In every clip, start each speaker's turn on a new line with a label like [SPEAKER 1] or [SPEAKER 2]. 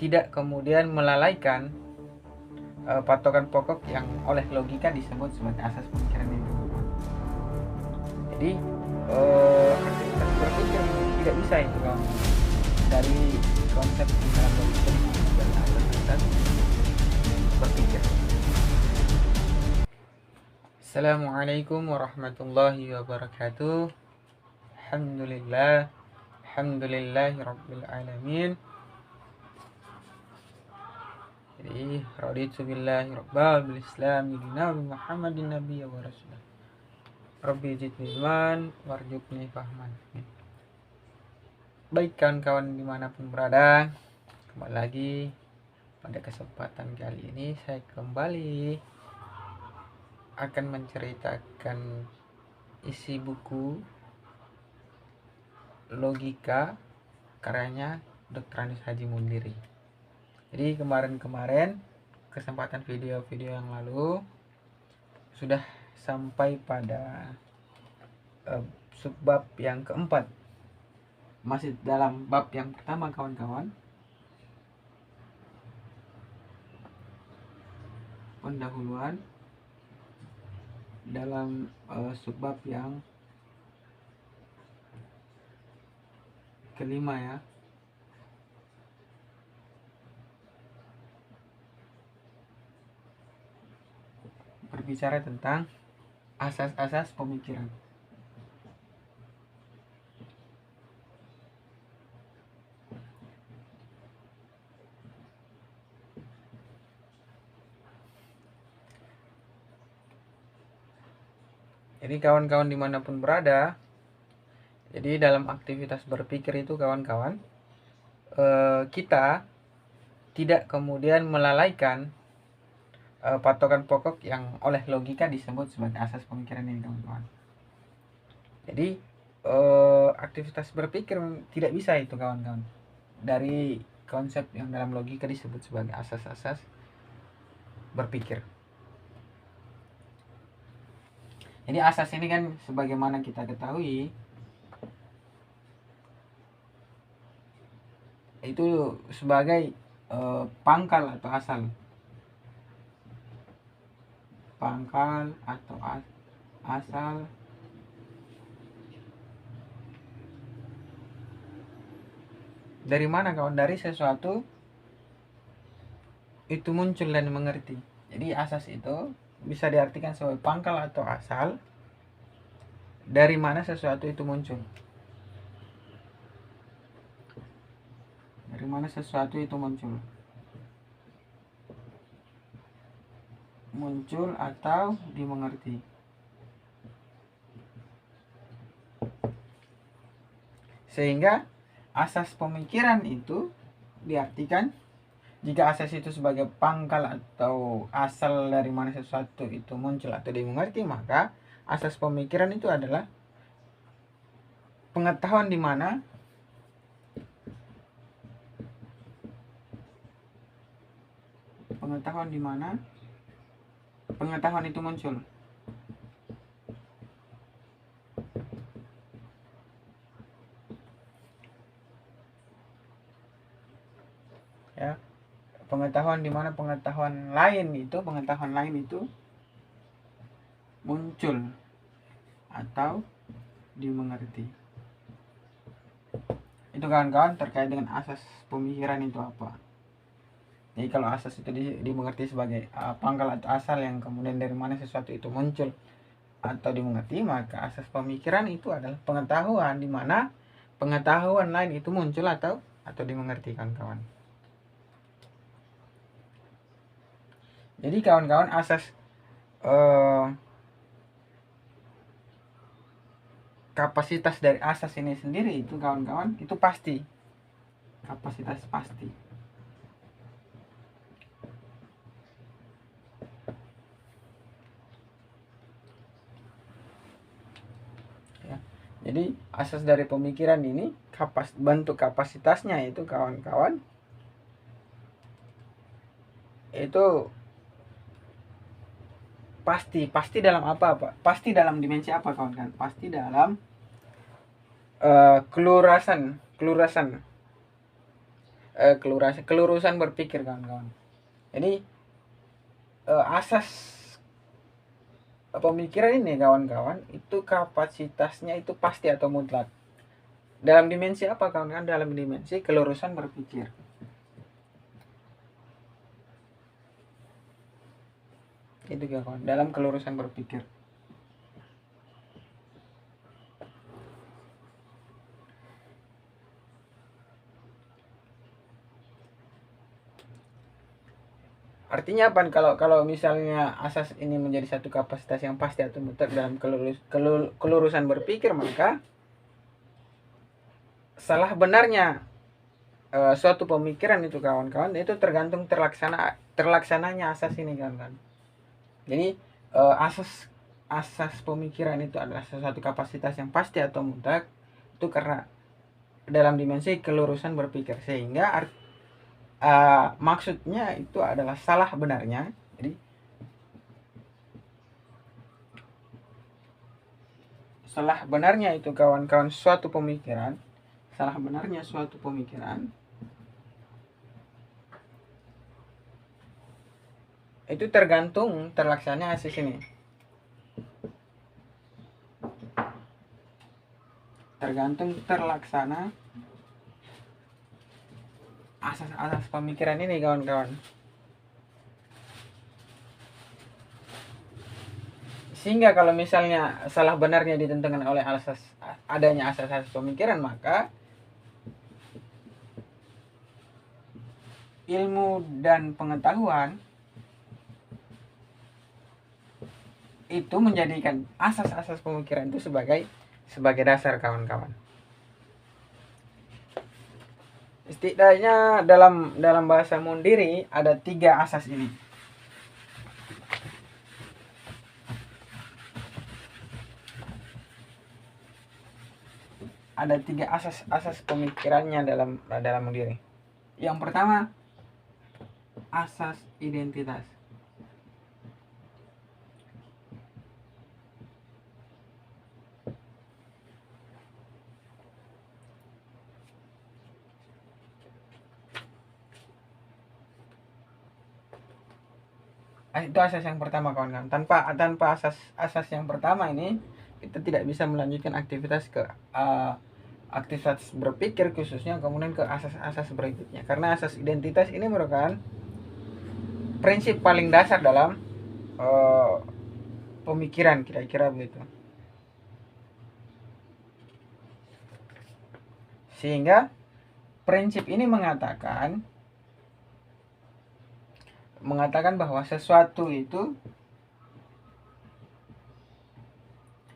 [SPEAKER 1] tidak kemudian melalaikan patokan pokok yang oleh logika disebut sebagai asas pemikiran itu. Jadi aktivitas berpikir tidak bisa itu kawan, dari konsep dalam logika disebut sebagai asas berpikir. Assalamualaikum warahmatullahi wabarakatuh. Alhamdulillahi rabbil alamin. Jadi raditu billahi rabbal bil islami dina bi Muhammadin nabiyya wa rasulah. Rabbi zidni ilman warzuqni fahman. Baik kawan-kawan dimanapun berada, kembali lagi pada kesempatan kali ini saya kembali akan menceritakan isi buku Logika karyanya Dr. Andes Haji Mundiri. Jadi kemarin kesempatan video-video yang lalu sudah sampai pada subbab yang keempat. Masih dalam bab yang pertama kawan-kawan, pendahuluan dalam subbab yang kelima ya. Berbicara tentang asas-asas pemikiran. Jadi kawan-kawan dimanapun berada, jadi dalam aktivitas berpikir itu kawan-kawan, kita tidak kemudian melalaikan patokan pokok yang oleh logika disebut sebagai asas pemikiran ini kawan-kawan. Jadi aktivitas berpikir tidak bisa itu kawan-kawan, dari konsep yang dalam logika disebut sebagai asas-asas berpikir. Jadi asas ini kan sebagaimana kita ketahui itu sebagai pangkal atau asal. Pangkal atau asal dari mana kawan? Dari sesuatu itu muncul dan mengerti. Jadi asas itu bisa diartikan sebagai pangkal atau asal dari mana sesuatu itu muncul. Dari mana sesuatu itu muncul. Muncul atau dimengerti. Sehingga asas pemikiran itu diartikan, jika asas itu sebagai pangkal atau asal dari mana sesuatu itu muncul atau dimengerti, maka asas pemikiran itu adalah pengetahuan di mana pengetahuan itu muncul. Ya, pengetahuan di mana pengetahuan lain itu muncul atau dimengerti. Itu kawan-kawan terkait dengan asas pemikiran itu apa. Jadi kalau asas itu dimengerti sebagai pangkal atau asal yang kemudian dari mana sesuatu itu muncul atau dimengerti, maka asas pemikiran itu adalah pengetahuan di mana pengetahuan lain itu muncul atau dimengerti kawan-kawan. Jadi kawan-kawan asas kapasitas dari asas ini sendiri itu kawan-kawan itu pasti. Kapasitas pasti. Jadi asas dari pemikiran ini bentuk kapasitasnya itu kawan-kawan itu pasti dalam apa? Pasti dalam dimensi apa kawan-kawan? Pasti dalam kelurasan kelurusan berpikir kawan-kawan. Jadi asas pemikiran ini kawan-kawan itu kapasitasnya itu pasti atau mutlak. Dalam dimensi apa kawan-kawan? Dalam dimensi kelurusan berpikir. Itu kawan, dalam kelurusan berpikir. Artinya apa? Kalau misalnya asas ini menjadi satu kapasitas yang pasti atau mutlak dalam kelurusan berpikir, maka salah benarnya suatu pemikiran itu kawan-kawan itu tergantung terlaksananya asas ini kawan-kawan. Jadi asas pemikiran itu adalah sesuatu kapasitas yang pasti atau mutlak itu karena dalam dimensi kelurusan berpikir, sehingga maksudnya itu adalah salah benarnya. Jadi salah benarnya itu kawan-kawan suatu pemikiran, salah benarnya suatu pemikiran itu tergantung terlaksananya asas ini. Tergantung terlaksana asas-asas pemikiran ini kawan-kawan. Sehingga kalau misalnya salah benarnya ditentukan oleh adanya asas-asas pemikiran, maka ilmu dan pengetahuan itu menjadikan asas-asas pemikiran itu sebagai dasar kawan-kawan. Setidaknya dalam bahasa Mundiri ada 3 asas ini. Ada 3 asas pemikirannya dalam Mundiri. Yang pertama, asas identitas. Itu asas yang pertama kawan-kawan. Tanpa asas yang pertama ini kita tidak bisa melanjutkan aktivitas aktivitas berpikir, khususnya kemudian ke asas-asas berikutnya. Karena asas identitas ini merupakan prinsip paling dasar dalam pemikiran, kira-kira begitu. Sehingga prinsip ini mengatakan bahwa sesuatu itu,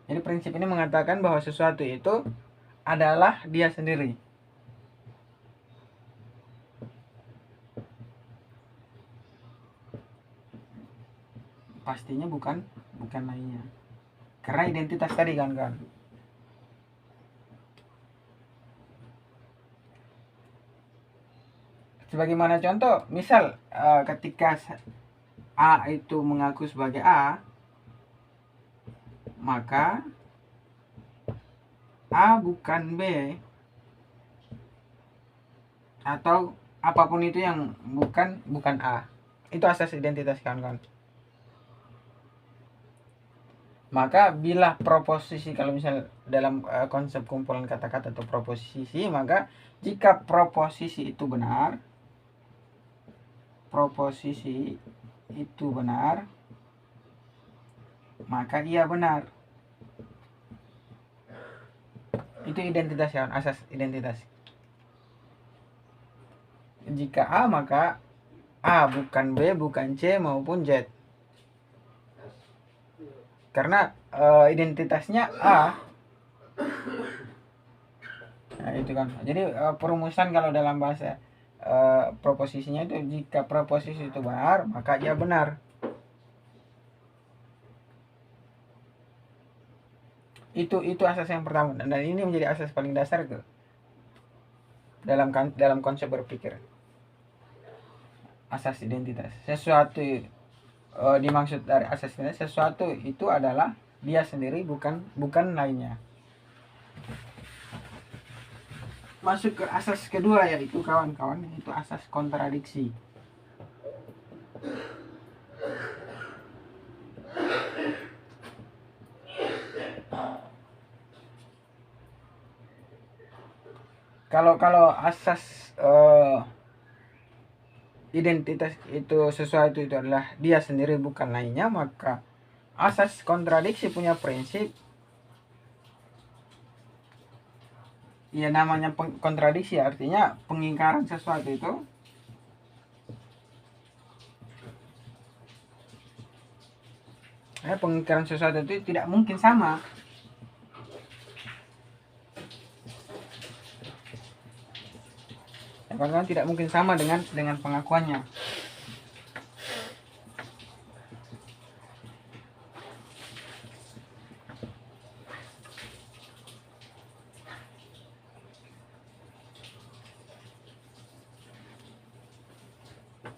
[SPEAKER 1] jadi prinsip ini mengatakan bahwa sesuatu itu adalah dia sendiri. Pastinya bukan lainnya. Karena identitas tadi kan. Sebagaimana contoh, misal ketika A itu mengaku sebagai A, maka A bukan B, atau apapun itu yang bukan A. Itu asas identitas kawan-kawan. Maka bila proposisi, kalau misal dalam konsep kumpulan kata-kata atau proposisi, maka jika proposisi itu benar, maka ia benar. Itu identitas ya, asas identitas. Jika A, maka A bukan B, bukan C maupun Z. Karena identitasnya A. Nah, itu kan. Jadi perumusan kalau dalam bahasa proposisinya itu, jika proposisi itu benar, maka ia benar. Itu asas yang pertama, dan ini menjadi asas paling dasar ke dalam konsep berpikir. Asas identitas. Sesuatu dimaksud dari asas identitas, sesuatu itu adalah dia sendiri, bukan lainnya. masuk ke asas kedua, yaitu kawan-kawan, itu asas kontradiksi. Kalau asas identitas itu sesuatu itu adalah dia sendiri bukan lainnya, maka asas kontradiksi punya prinsip, ya namanya kontradiksi artinya pengingkaran sesuatu itu pengingkaran sesuatu itu tidak mungkin sama. Karena tidak mungkin sama dengan pengakuannya.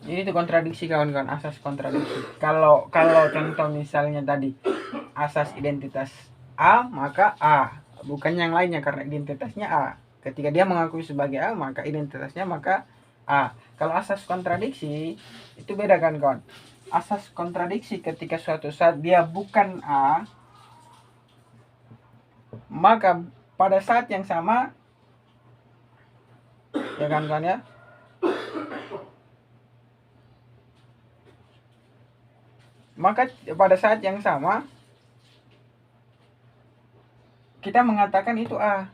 [SPEAKER 1] Jadi itu kontradiksi kawan-kawan, asas kontradiksi. Kalau contoh misalnya tadi asas identitas A, maka A, bukan yang lainnya karena identitasnya A. Ketika dia mengakui sebagai A, maka identitasnya maka A. Kalau asas kontradiksi itu beda kan kawan. Asas kontradiksi ketika suatu saat dia bukan A, maka pada saat yang sama, ya kan kawan ya, maka pada saat yang sama kita mengatakan itu A.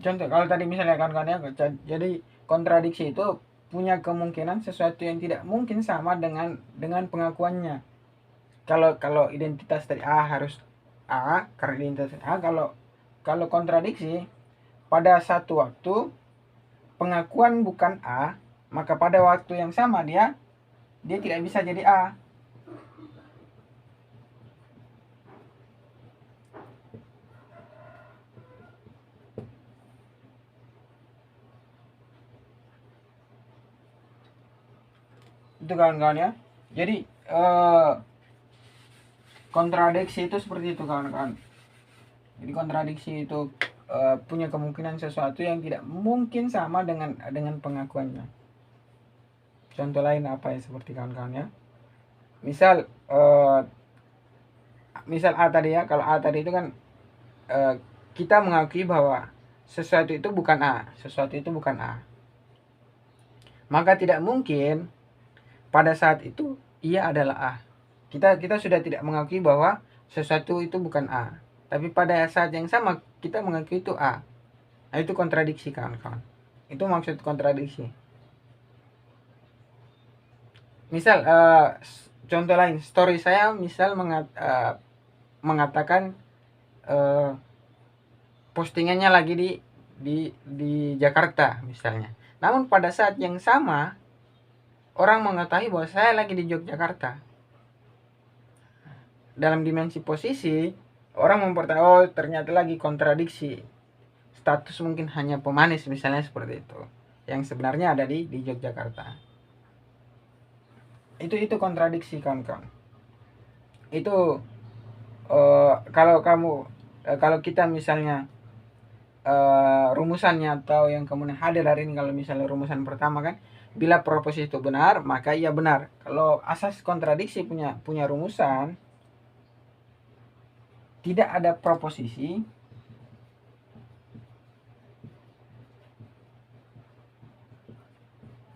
[SPEAKER 1] Contoh kalau tadi misalnya kan ya, jadi kontradiksi itu punya kemungkinan sesuatu yang tidak mungkin sama dengan pengakuannya. Kalau identitas dari A harus A karena identitas A, kalau kontradiksi pada satu waktu pengakuan bukan A, maka pada waktu yang sama dia tidak bisa jadi A. Itu kawan-kawan ya. Jadi kontradiksi itu seperti itu kawan-kawan. Jadi kontradiksi itu punya kemungkinan sesuatu yang tidak mungkin sama dengan pengakuannya. Contoh lain apa ya, seperti kawan-kawan ya. Misal A tadi ya, kalau A tadi itu kan kita mengakui bahwa sesuatu itu bukan A, maka tidak mungkin pada saat itu ia adalah A. Kita sudah tidak mengakui bahwa sesuatu itu bukan A, tapi pada saat yang sama kita mengakui itu A. Nah, itu kontradiksi kawan-kawan. Itu maksud kontradiksi. Misal contoh lain, story saya misal mengatakan postingannya lagi di Jakarta misalnya. Namun pada saat yang sama orang mengetahui bahwa saya lagi di Yogyakarta. Dalam dimensi posisi, orang mempertanyakan, oh ternyata lagi kontradiksi. Status mungkin hanya pemanis misalnya seperti itu. Yang sebenarnya ada di Yogyakarta. Itu kontradiksi kawan-kawan. Itu kalau kita misalnya rumusannya atau yang kemudian hadir hari ini, kalau misalnya rumusan pertama kan, bila proposisi itu benar maka ia benar. Kalau asas kontradiksi punya rumusan, tidak ada proposisi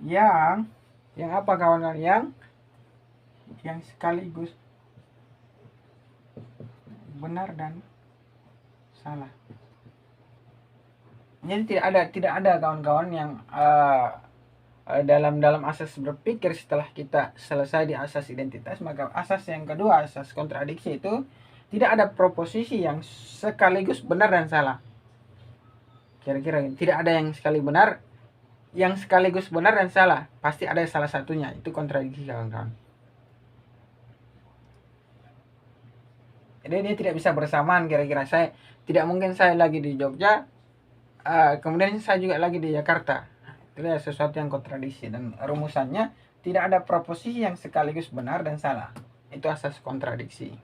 [SPEAKER 1] yang apa kawan-kawan, yang sekaligus benar dan salah. Jadi tidak ada kawan-kawan yang dalam asas berpikir setelah kita selesai di asas identitas, maka asas yang kedua, asas kontradiksi itu tidak ada proposisi yang sekaligus benar dan salah. Kira-kira tidak ada yang sekaligus benar dan salah, pasti ada salah satunya. Itu kontradiksi kawan-kawan. Jadi dia tidak bisa bersamaan. Kira-kira tidak mungkin saya lagi di Jogja kemudian saya juga lagi di Jakarta. Itu adalah sesuatu yang kontradiksi, dan rumusannya tidak ada proposisi yang sekaligus benar dan salah. Itu asas kontradiksi.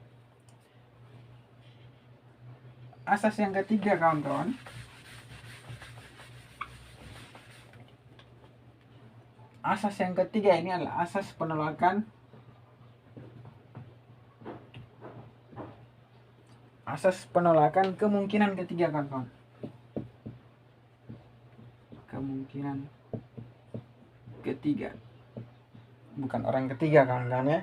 [SPEAKER 1] Asas yang ketiga, kawan-kawan, asas yang ketiga ini adalah asas penolakan. Asas penolakan kemungkinan ketiga, kawan-kawan. Kemungkinan ketiga, bukan orang ketiga, kawan-kawan ya.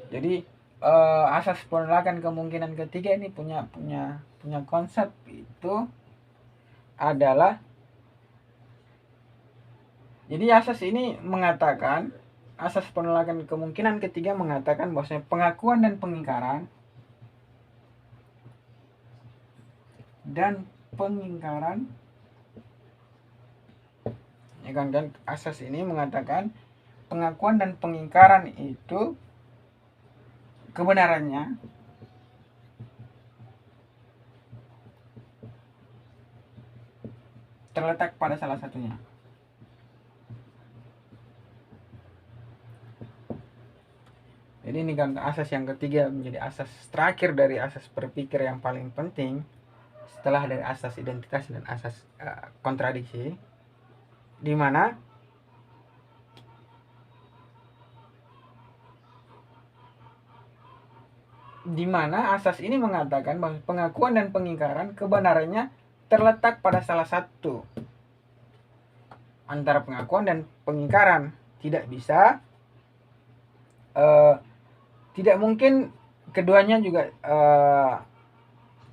[SPEAKER 1] Jadi asas penolakan kemungkinan ketiga ini punya konsep itu adalah, jadi asas ini mengatakan, asas penolakan kemungkinan ketiga mengatakan bahwasanya pengakuan dan pengingkaran ya kan, asas ini mengatakan pengakuan dan pengingkaran itu kebenarannya terletak pada salah satunya. Jadi ini kan asas yang ketiga menjadi asas terakhir dari asas berpikir yang paling penting setelah dari asas identitas dan asas kontradiksi, di mana asas ini mengatakan bahwa pengakuan dan pengingkaran kebenarannya terletak pada salah satu antara pengakuan dan pengingkaran. Tidak bisa, tidak mungkin keduanya juga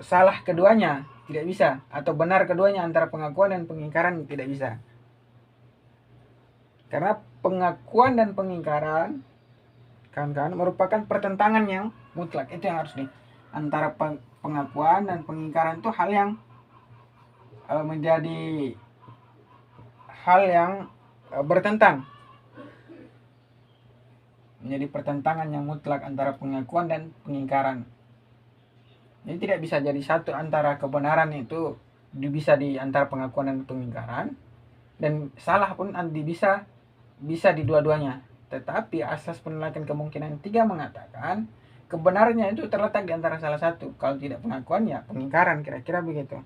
[SPEAKER 1] salah keduanya, tidak bisa, atau benar keduanya antara pengakuan dan pengingkaran, tidak bisa. Karena pengakuan dan pengingkaran kan merupakan pertentangan yang mutlak. Itu yang harus antara pengakuan dan pengingkaran itu hal yang menjadi hal yang bertentang, menjadi pertentangan yang mutlak antara pengakuan dan pengingkaran. Jadi tidak bisa jadi satu antara kebenaran itu bisa di antara pengakuan dan pengingkaran, dan salah pun bisa di dua-duanya. Tetapi asas penolakan kemungkinan tiga mengatakan kebenarannya itu terletak di antara salah satu. Kalau tidak pengakuan ya pengingkaran, kira-kira begitu.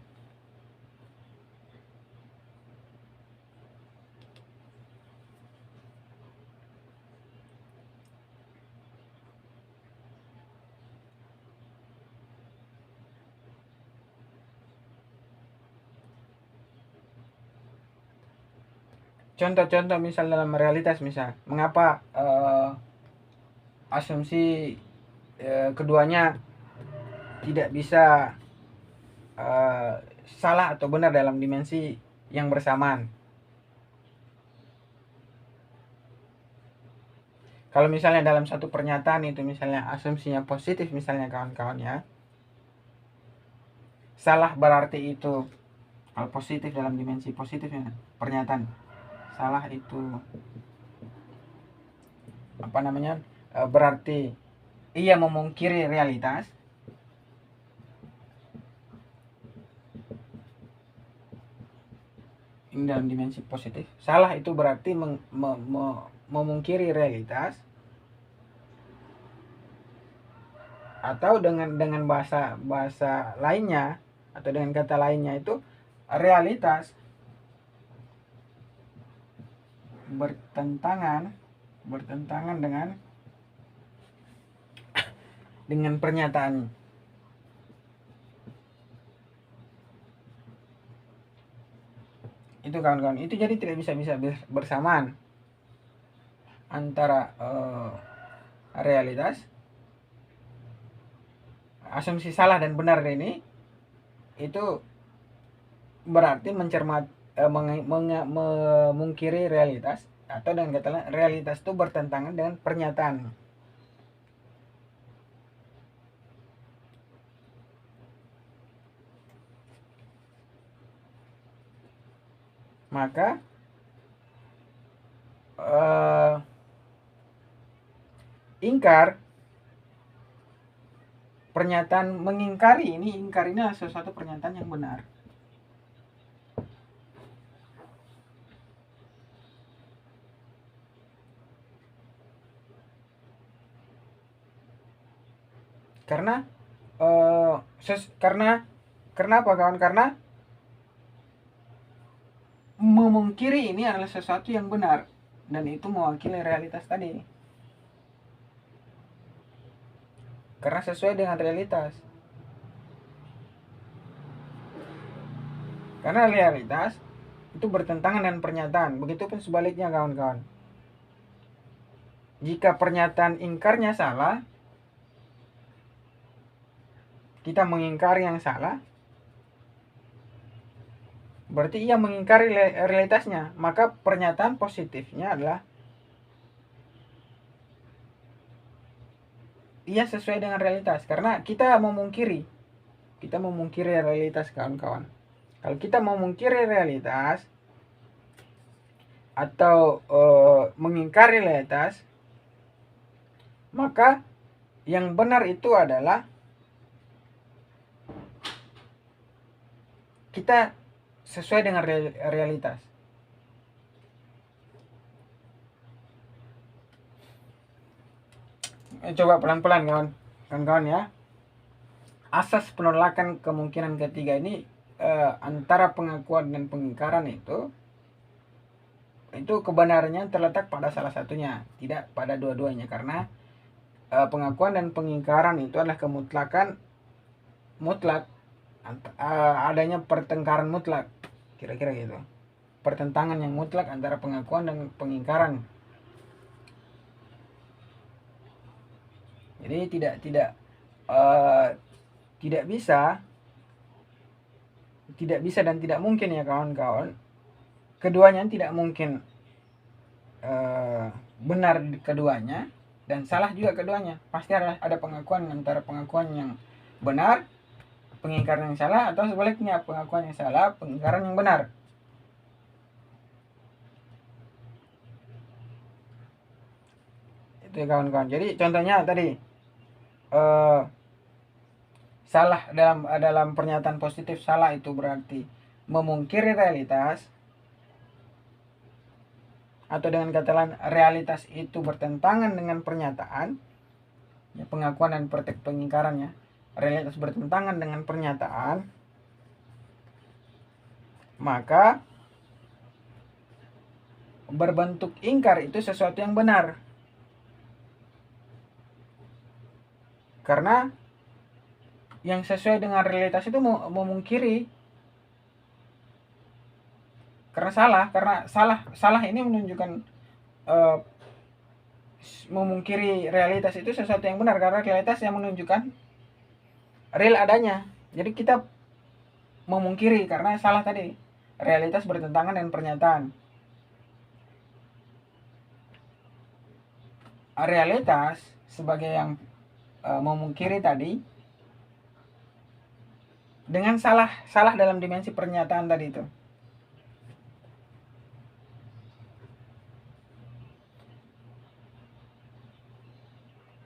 [SPEAKER 1] Contoh-contoh misal dalam realitas, misal mengapa asumsi keduanya tidak bisa salah atau benar dalam dimensi yang bersamaan. Kalau misalnya dalam satu pernyataan itu misalnya asumsinya positif misalnya, kawan-kawan ya, salah berarti itu, kalau positif dalam dimensi positif ya, pernyataan salah itu berarti ia memungkiri realitas. Ini dalam dimensi positif. Salah itu berarti memungkiri realitas, atau dengan bahasa lainnya atau dengan kata lainnya itu realitas bertentangan dengan pernyataan. Itu kawan-kawan, itu jadi tidak bisa bersamaan antara realitas, asumsi salah dan benar ini itu berarti memungkiri realitas, atau dengan kata lain realitas itu bertentangan dengan pernyataan. Maka ingkar pernyataan mengingkari ini, ingkar ini adalah sesuatu pernyataan yang benar. Karena karena apa kawan? Karena memungkiri ini adalah sesuatu yang benar dan itu mewakili realitas tadi. Karena sesuai dengan realitas. Karena realitas itu bertentangan dengan pernyataan. Begitupun sebaliknya kawan-kawan. Jika pernyataan ingkarnya salah, kita mengingkari yang salah, berarti ia mengingkari realitasnya. Maka pernyataan positifnya adalah ia sesuai dengan realitas. Karena kita memungkiri realitas kawan-kawan. Kalau kita memungkiri realitas atau mengingkari realitas, maka yang benar itu adalah kita sesuai dengan realitas. Coba pelan-pelan kawan-kawan ya. Asas penolakan kemungkinan ketiga ini antara pengakuan dan pengingkaran itu kebenarannya terletak pada salah satunya, tidak pada dua-duanya. Karena pengakuan dan pengingkaran itu adalah kemutlakan mutlak, adanya pertengkaran mutlak, kira-kira gitu, pertentangan yang mutlak antara pengakuan dan pengingkaran. Jadi tidak bisa dan tidak mungkin ya kawan-kawan, keduanya tidak mungkin benar keduanya dan salah juga keduanya. Pasti ada pengakuan antara pengakuan yang benar, pengingkaran yang salah, atau sebaliknya pengakuan yang salah, pengingkaran yang benar. Itu ya kawan-kawan. Jadi contohnya tadi salah dalam pernyataan positif, salah itu berarti memungkiri realitas, atau dengan kata lain realitas itu bertentangan dengan pernyataan ya, pengakuan dan pengingkarannya, realitas bertentangan dengan pernyataan, maka berbentuk ingkar itu sesuatu yang benar. Karena yang sesuai dengan realitas itu memungkiri. Karena salah ini menunjukkan memungkiri realitas itu sesuatu yang benar, karena realitas yang menunjukkan real adanya. Jadi kita memungkiri karena salah tadi, realitas bertentangan dengan pernyataan. Realitas sebagai yang memungkiri tadi dengan salah dalam dimensi pernyataan tadi itu.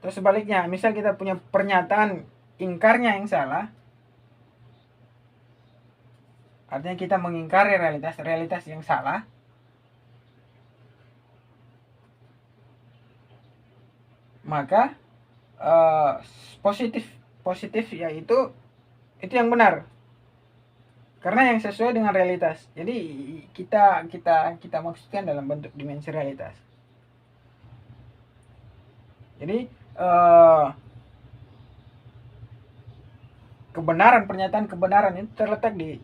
[SPEAKER 1] Terus sebaliknya, misal kita punya pernyataan ingkarnya yang salah, artinya kita mengingkari realitas yang salah, maka positif yaitu itu yang benar, karena yang sesuai dengan realitas. Jadi kita maksudkan dalam bentuk dimensi realitas. Jadi pernyataan kebenaran itu terletak di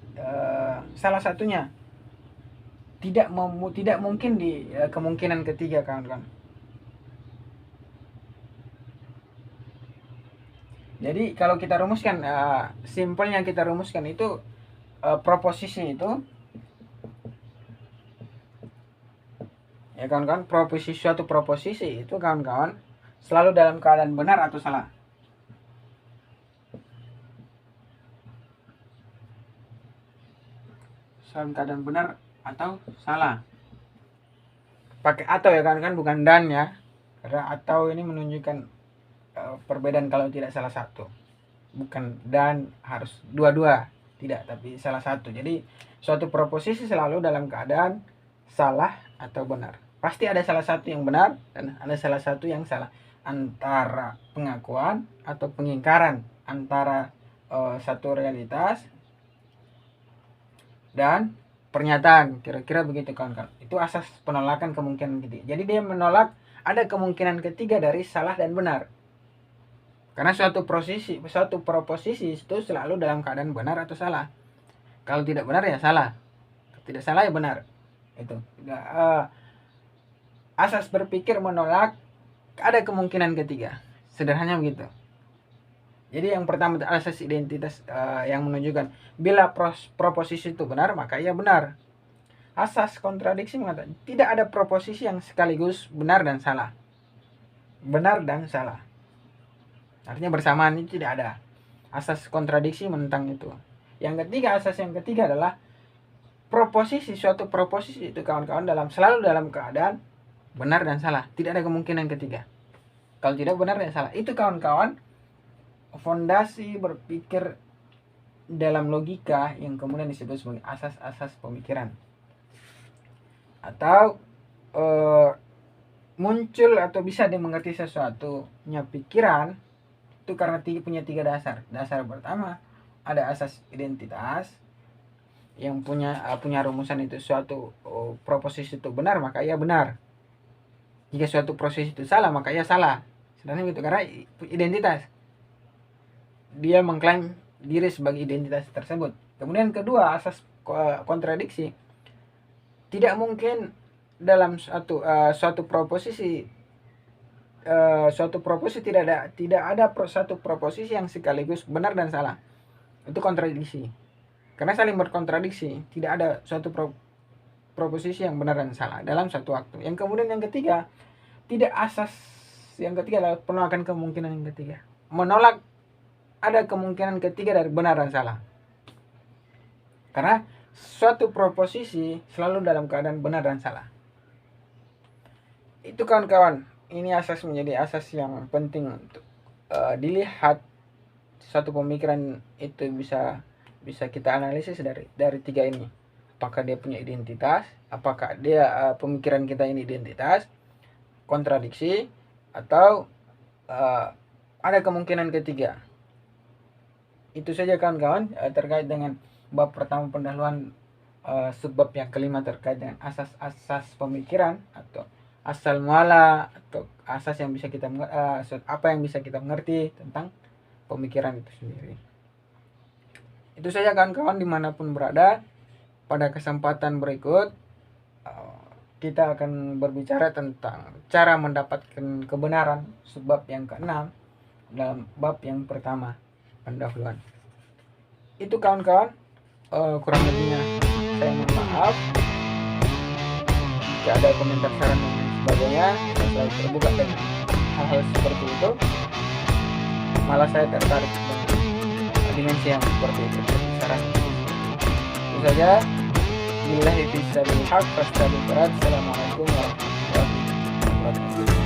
[SPEAKER 1] salah satunya, tidak mungkin di kemungkinan ketiga kawan-kawan. Jadi kalau kita rumuskan, simpelnya kita rumuskan itu proposisi itu ya kawan-kawan, suatu proposisi itu kawan-kawan selalu dalam keadaan benar atau salah. Dalam keadaan benar atau salah. Pakai atau ya kawan-kawan, bukan dan ya. Karena atau ini menunjukkan perbedaan kalau tidak salah satu. bukan dan harus dua-dua, tidak, tapi salah satu. Jadi suatu proposisi selalu dalam keadaan salah atau benar. Pasti ada salah satu yang benar dan ada salah satu yang salah, antara pengakuan atau pengingkaran, antara satu realitas dan pernyataan, kira-kira begitu kawan-kawan. Itu asas penolakan kemungkinan ketiga. Jadi dia menolak ada kemungkinan ketiga dari salah dan benar. Karena suatu proposisi itu selalu dalam keadaan benar atau salah. Kalau tidak benar ya salah, tidak salah ya benar. Itu asas berpikir menolak ada kemungkinan ketiga. Sederhananya begitu. Jadi yang pertama asas identitas yang menunjukkan bila proposisi itu benar maka ia benar. Asas kontradiksi mengatakan tidak ada proposisi yang sekaligus benar dan salah. Benar dan salah. Artinya bersamaan itu tidak ada. Asas kontradiksi menentang itu. Yang ketiga, asas yang ketiga adalah suatu proposisi itu kawan-kawan selalu dalam keadaan benar dan salah. Tidak ada kemungkinan ketiga. Kalau tidak benar dan salah. Itu kawan-kawan fondasi berpikir dalam logika yang kemudian disebut sebagai asas-asas pemikiran. Atau muncul atau bisa dimengerti sesuatunya pikiran itu karena punya tiga dasar. Dasar pertama ada asas identitas yang punya rumusan itu suatu proposisi itu benar maka ia benar. Jika suatu proposisi itu salah maka ia salah. Sebenarnya gitu karena identitas. Dia mengklaim diri sebagai identitas tersebut. Kemudian kedua asas kontradiksi. Tidak mungkin dalam suatu proposisi tidak ada satu proposisi yang sekaligus benar dan salah. Itu kontradiksi. Karena saling berkontradiksi, tidak ada suatu proposisi yang benar dan salah dalam satu waktu. Yang kemudian yang ketiga, yang ketiga adalah penolakan kemungkinan yang ketiga. Menolak ada kemungkinan ketiga dari benar dan salah. Karena suatu proposisi selalu dalam keadaan benar dan salah. Itu kawan-kawan, ini asas menjadi asas yang penting untuk dilihat. Suatu pemikiran itu bisa kita analisis dari tiga ini. Apakah dia punya identitas, apakah dia pemikiran kita ini identitas, kontradiksi, atau ada kemungkinan ketiga. Itu saja kawan-kawan terkait dengan bab pertama pendahuluan. Subbab yang kelima terkait dengan asas-asas pemikiran atau asal muala atau asas yang bisa kita apa yang bisa kita mengerti tentang pemikiran itu sendiri. Itu saja kawan-kawan dimanapun berada. Pada kesempatan berikut kita akan berbicara tentang cara mendapatkan kebenaran, subbab yang keenam dalam bab yang pertama pendahuluan. Itu kawan-kawan, kurang lebihnya saya mohon maaf jika ada komentar, saran dan sebagainya. Saya selalu terbuka dengan hal-hal seperti itu. Malah saya tertarik dengan dimensi yang seperti itu, saran. Itu saja. Billahi fisabilil haq, fastabil berat. Assalamualaikum warahmatullahi wabarakatuh.